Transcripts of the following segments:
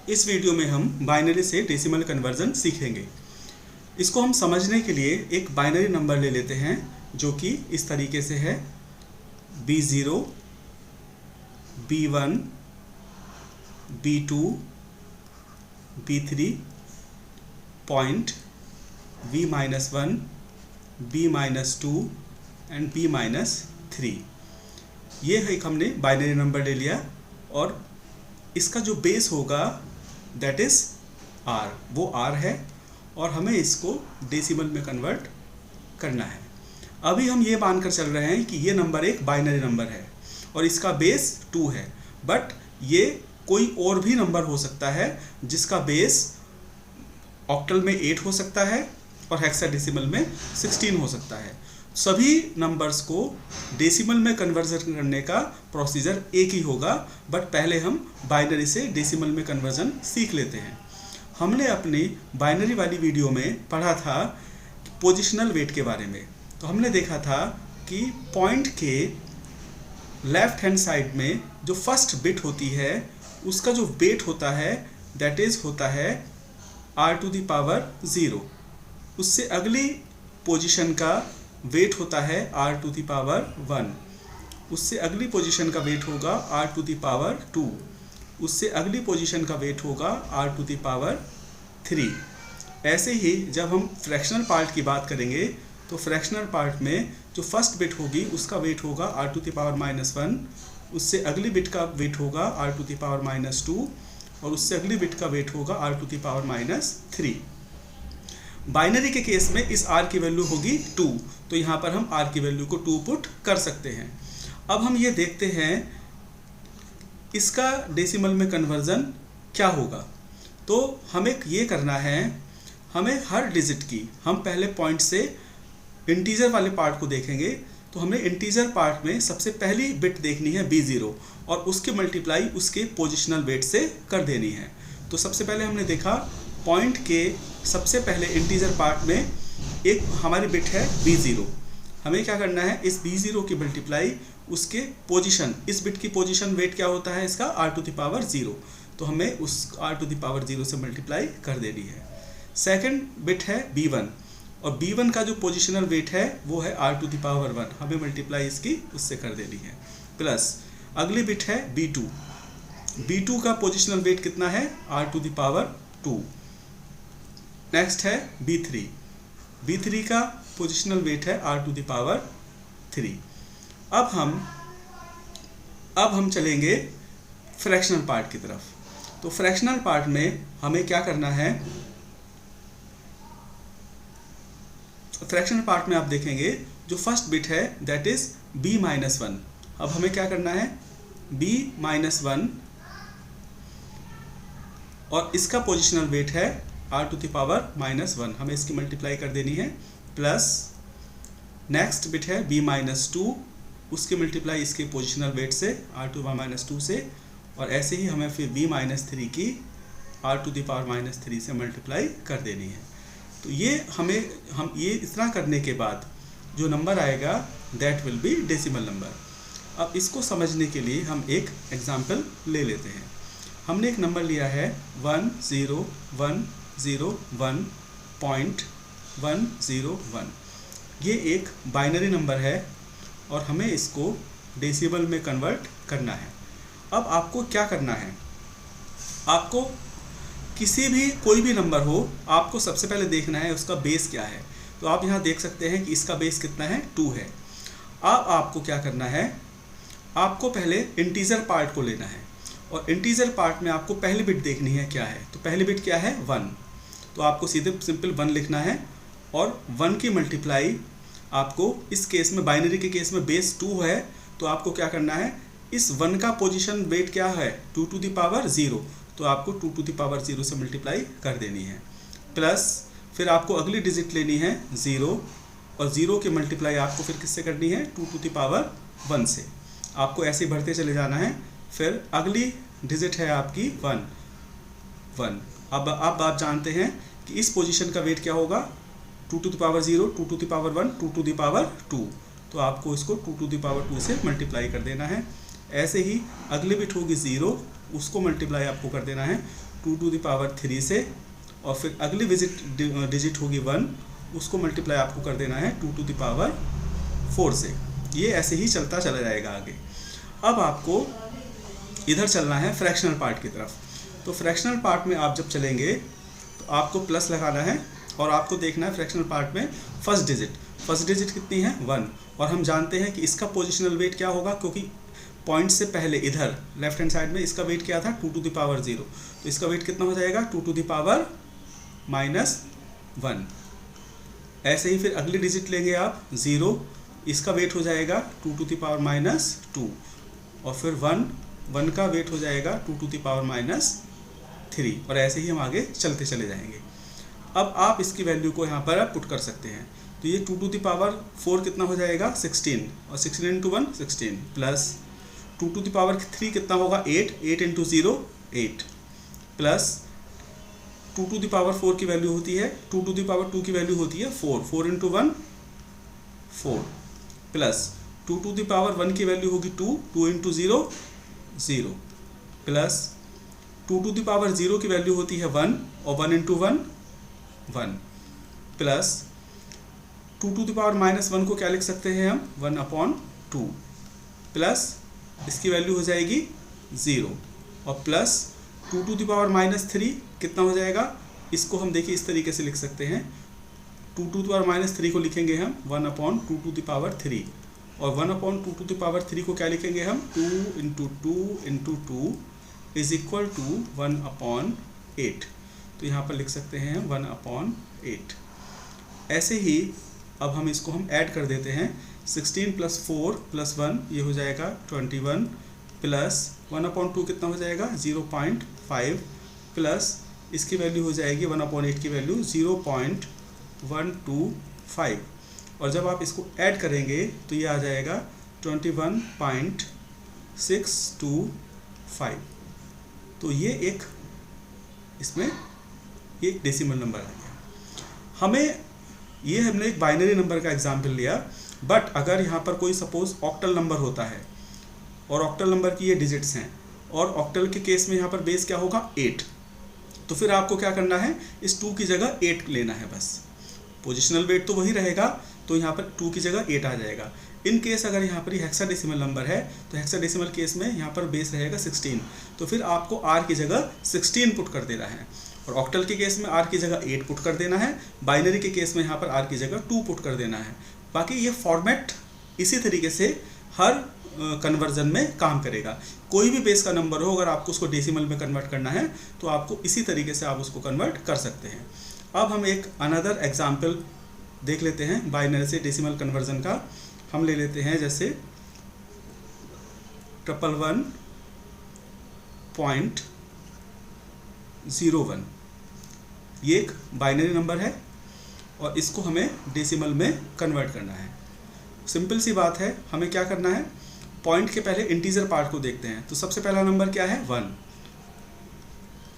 इस वीडियो में हम बाइनरी से डेसिमल कन्वर्जन सीखेंगे। इसको हम समझने के लिए एक बाइनरी नंबर ले लेते हैं जो कि इस तरीके से है B0, B1, B2, B3, point, B-1, B-2 and B-3। ये है एक हमने बाइनरी नंबर ले लिया और इसका जो बेस होगा दैट इज R, वो R है और हमें इसको डेसिमल में कन्वर्ट करना है। अभी हम ये मानकर चल रहे हैं कि ये नंबर एक बाइनरी नंबर है और इसका बेस 2 है, बट ये कोई और भी नंबर हो सकता है जिसका बेस ऑक्टल में 8 हो सकता है और हेक्साडेसिमल में 16 हो सकता है। सभी नंबर्स को डेसिमल में कन्वर्जन करने का प्रोसीजर एक ही होगा, बट पहले हम बाइनरी से डेसिमल में कन्वर्जन सीख लेते हैं। हमने अपनी बाइनरी वाली वीडियो में पढ़ा था पोजिशनल वेट के बारे में। तो हमने देखा था कि पॉइंट के लेफ्ट हैंड साइड में जो फर्स्ट बिट होती है उसका जो वेट होता है दैट इज होता है r⁻0। उससे अगली पोजीशन का वेट होता है r⁻1। उससे अगली पोजीशन का वेट होगा r⁻2। उससे अगली पोजीशन का वेट होगा r⁻3। ऐसे ही जब हम फ्रैक्शनल पार्ट की बात करेंगे तो फ्रैक्शनल पार्ट में जो फर्स्ट बिट होगी उसका वेट होगा r⁻1। उससे अगली बिट का वेट होगा r⁻2 और उससे अगली बिट का वेट होगा r⁻3। बाइनरी के केस में इस r की वैल्यू होगी 2, तो यहाँ पर हम r की वैल्यू को 2 पुट कर सकते हैं। अब हम ये देखते हैं इसका डेसिमल में कन्वर्जन क्या होगा। तो हमें ये करना है, हमें हर डिजिट की, हम पहले पॉइंट से इंटीजर वाले पार्ट को देखेंगे। तो हमें इंटीजर पार्ट में सबसे पहली बिट देखनी है B0 और उसके मल्टीप्लाई उसके पोजिशनल वेट से कर देनी है। तो सबसे पहले हमने देखा पॉइंट के सबसे पहले इंटीजर पार्ट में एक हमारी बिट है B0। हमें क्या करना है, इस B0 की मल्टीप्लाई उसके पोजीशन, इस बिट की पोजीशन वेट क्या होता है इसका r⁻0, तो हमें उस r⁻0 से मल्टीप्लाई कर देनी है। सेकंड बिट है B1 और B1 का जो पोजिशनल वेट है वो है r⁻1, हमें मल्टीप्लाई इसकी उससे कर देनी है। प्लस अगली बिट है B2, B2 का पोजिशनल वेट कितना है r⁻2। नेक्स्ट है B3, B3 का पोजिशनल वेट है r⁻3। अब हम चलेंगे फ्रैक्शनल पार्ट की तरफ। तो फ्रैक्शनल पार्ट में हमें क्या करना है, फ्रैक्शनल पार्ट में आप देखेंगे जो फर्स्ट बिट है दैट इज B-1। अब हमें क्या करना है, B-1 और इसका पोजिशनल वेट है r⁻1, हमें इसकी मल्टीप्लाई कर देनी है। प्लस नेक्स्ट बिट है B-2, उसकी मल्टीप्लाई इसके पोजिशनल वेट से r⁻2 से, और ऐसे ही हमें फिर B-3 की r⁻3 से मल्टीप्लाई कर देनी है। तो ये हम ये इतना करने के बाद जो नंबर आएगा that will be decimal number. अब इसको समझने के लिए हम एक एग्जांपल ले लेते हैं। हमने एक नंबर लिया है 10101.101। ये एक बाइनरी नंबर है और हमें इसको डेसिमल में कन्वर्ट करना है। अब आपको क्या करना है, आपको किसी भी कोई भी नंबर हो, आपको सबसे पहले देखना है उसका बेस क्या है। तो आप यहाँ देख सकते हैं कि इसका बेस कितना है, 2 है। अब आपको क्या करना है, आपको पहले इंटीजर पार्ट को लेना है और इंटीजर पार्ट में आपको पहली बिट देखनी है क्या है। तो पहली बिट क्या है, 1। तो आपको सीधे सिंपल 1 लिखना है और 1 की मल्टीप्लाई आपको इस केस में, बाइनरी के केस में बेस 2 है, तो आपको क्या करना है, इस 1 का पोजीशन वेट क्या है 2⁻0, तो आपको 2⁻0 से मल्टीप्लाई कर देनी है। प्लस फिर आपको अगली डिजिट लेनी है 0 और 0 की मल्टीप्लाई आपको फिर किससे करनी है 2⁻1 से। आपको ऐसे ही बढ़ते चले जाना है। फिर अगली डिजिट है आपकी 1। अब आप जानते हैं कि इस पोजीशन का वेट क्या होगा 2⁻0, 2⁻1, 2⁻2, तो आपको इसको 2⁻2 से मल्टीप्लाई कर देना है। ऐसे ही अगली बिट होगी 0, उसको मल्टीप्लाई आपको कर देना है 2⁻³ से, और फिर अगली डिजिट होगी 1, उसको मल्टीप्लाई आपको कर देना है 2⁻4 से। ये ऐसे ही चलता चला जाएगा आगे। अब आपको इधर चलना है फ्रैक्शनल पार्ट की तरफ। तो फ्रैक्शनल पार्ट में आप जब चलेंगे तो आपको प्लस लगाना है, और आपको देखना है फ्रैक्शनल पार्ट में फर्स्ट डिजिट कितनी है 1, और हम जानते हैं कि इसका पोजिशनल वेट क्या होगा, क्योंकि पॉइंट से पहले इधर लेफ्ट हैंड साइड में इसका वेट क्या था 2⁻0, तो इसका वेट कितना हो जाएगा 2⁻−1। ऐसे ही फिर अगली डिजिट लेंगे आप 0, इसका वेट हो जाएगा 2⁻−2, और फिर 1 का वेट हो जाएगा 2⁻−3, और ऐसे ही हम आगे चलते चले जाएंगे। अब आप इसकी वैल्यू को यहाँ पर आप पुट कर सकते हैं। तो ये 2⁻4 कितना हो जाएगा 16, और 16 × 1 16, प्लस 2⁻3 कितना होगा 8 × 0 8, प्लस 2⁻4 की वैल्यू होती है 2⁻2 की वैल्यू होती है 4 × 1 4, प्लस 2⁻1 की वैल्यू होगी 2 × 0 0, प्लस 2⁻0 की वैल्यू होती है 1, और 1 × 1 1, प्लस 2⁻−1 को क्या लिख सकते हैं हम 1/2, प्लस इसकी वैल्यू हो जाएगी 0, और प्लस 2⁻−3 कितना हो जाएगा, इसको हम देखिए इस तरीके से लिख सकते हैं। 2⁻3 को लिखेंगे हम 1/2�3, और 1/2�3 को क्या लिखेंगे हम 2 × 2 × 2 = 1/8। तो यहाँ पर लिख सकते हैं 1/8। ऐसे ही अब हम इसको ऐड कर देते हैं। 16 + 4 + 1 ये हो जाएगा 21, प्लस 1/2 कितना हो जाएगा 0.5, प्लस इसकी वैल्यू हो जाएगी 1/8 की वैल्यू 0.125, और जब आप इसको ऐड करेंगे तो ये आ जाएगा 21.625। तो ये एक इसमें एक डेसिमल नंबर आ गया। हमने एक बाइनरी नंबर का एग्जाम्पल लिया, बट अगर यहाँ पर कोई सपोज ऑक्टल नंबर होता है, और ऑक्टल नंबर की ये डिजिट्स हैं, और ऑक्टल के केस में यहाँ पर बेस क्या होगा 8, तो फिर आपको क्या करना है, इस 2 की जगह 8 लेना है बस। पोजिशनल वेट तो वही रहेगा, तो यहाँ पर 2 की जगह 8 आ जाएगा। इन केस अगर यहाँ पर हेक्साडेसिमल नंबर है, तो हेक्साडेसिमल केस में यहाँ पर बेस रहेगा 16, तो फिर आपको r की जगह 16 पुट कर देना है, और ऑक्टल के केस में r की जगह 8 पुट कर देना है, बाइनरी के केस में यहाँ पर r की जगह 2 पुट कर देना है। बाकी ये फॉर्मेट इसी तरीके से हर कन्वर्जन में काम करेगा। कोई भी बेस का नंबर हो, अगर आपको उसको डेसिमल में कन्वर्ट करना है तो आपको इसी तरीके से आप उसको कन्वर्ट कर सकते हैं। अब हम एक अनदर एग्जाम्पल देख लेते हैं बाइनरी से डेसिमल कन्वर्जन का। हम ले लेते हैं जैसे 111.01, ये एक बाइनरी नंबर है, और इसको हमें डेसिमल में कन्वर्ट करना है। सिंपल सी बात है, हमें क्या करना है, पॉइंट के पहले इंटीजर पार्ट को देखते हैं। तो सबसे पहला नंबर क्या है 1।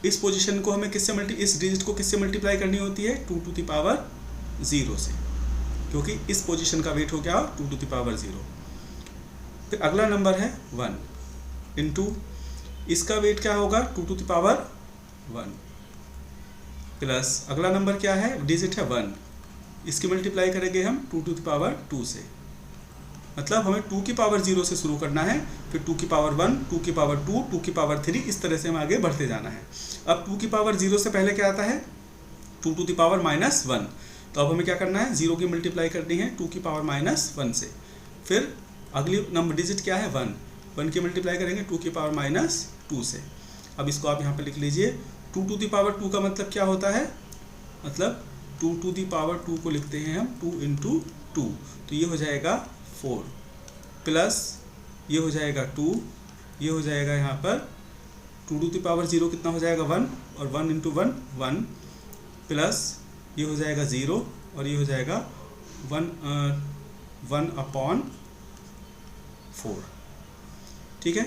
इस पोजीशन को हमें इस डिजिट को किससे मल्टीप्लाई करनी होती है 2⁻0 से, क्योंकि इस पोजीशन का वेट हो गया 2⁻0। फिर अगला नंबर है 1 इंटू इसका वेट क्या होगा 2⁻1, प्लस अगला नंबर क्या है, डिजिट है 1, इसकी मल्टीप्लाई करेंगे हम 2⁻2 से। मतलब हमें 2⁻0 से शुरू करना है, फिर 2⁻1, 2⁻2, 2⁻3, इस तरह से हम आगे बढ़ते जाना है। अब 2⁻0 से पहले क्या आता है 2⁻−1, तो अब हमें क्या करना है, 0 की मल्टीप्लाई करनी है 2⁻−1 से। फिर अगली नंबर डिजिट क्या है 1 की मल्टीप्लाई करेंगे 2⁻2 से। अब इसको आप यहाँ पर लिख लीजिए। 2⁻2 का मतलब क्या होता है, मतलब 2⁻2 को लिखते हैं हम 2 × 2, तो ये हो जाएगा 4, प्लस ये हो जाएगा 2, ये हो जाएगा यहाँ पर 2⁻0 कितना हो जाएगा 1, और 1 × 1 1, प्लस ये हो जाएगा 0, और ये हो जाएगा 1/4। ठीक है,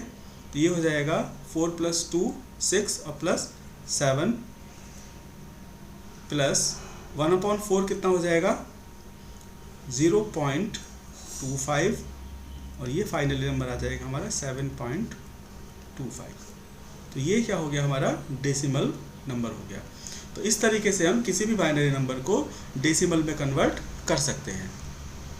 तो ये हो जाएगा 4 + 2 6, और प्लस 7, प्लस 1/4 कितना हो जाएगा 0.25, और ये फाइनली नंबर आ जाएगा हमारा 7.25। तो ये क्या हो गया, हमारा डेसिमल नंबर हो गया। तो इस तरीके से हम किसी भी बाइनरी नंबर को डेसिमल में कन्वर्ट कर सकते हैं।